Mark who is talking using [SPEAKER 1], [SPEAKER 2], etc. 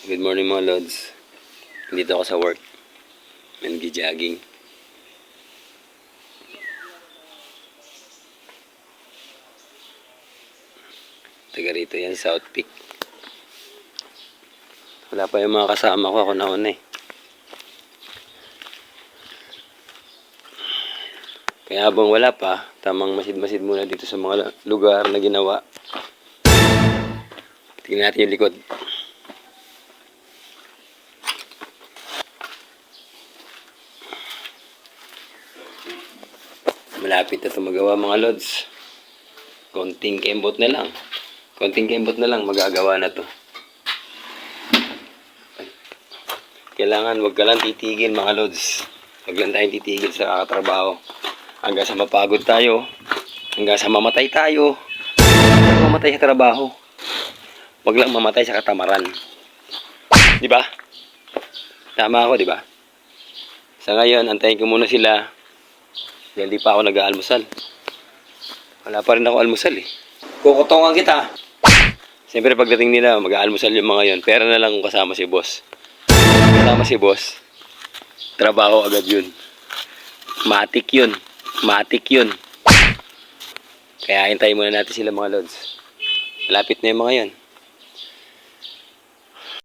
[SPEAKER 1] Good morning mga lods. Dito ako sa work. Nag-jogging. Taga rito yan, South Peak. Wala pa yung mga kasama ko. Ako nauna eh. Kaya habang wala pa, tamang masid-masid muna dito sa mga lugar na ginawa. Tingnan natin yung likod. Malapit na ito magawa mga lods. Konting kembot na lang. Magagawa na to. Kailangan wag ka lang titigil mga lods. Wag lang tayong titigil sa kakatrabaho. Hanggang sa mapagod tayo. Hanggang sa mamatay tayo. Mamatay sa trabaho. Wag lang mamatay sa katamaran. Di ba? Tama ako, di ba? Sa ngayon, antayin ko muna sila. Dahil di pa ako nag-aalmusal. Wala pa rin ako almusal eh. Kukutongan kita. Siyempre pagdating nila, mag-aalmusal yung mga yon. Pera na lang kung kasama si boss. Kasama si boss. Trabaho agad yun. Matik yun. Kaya hintayin muna natin sila mga lods. Malapit na yung mga yon.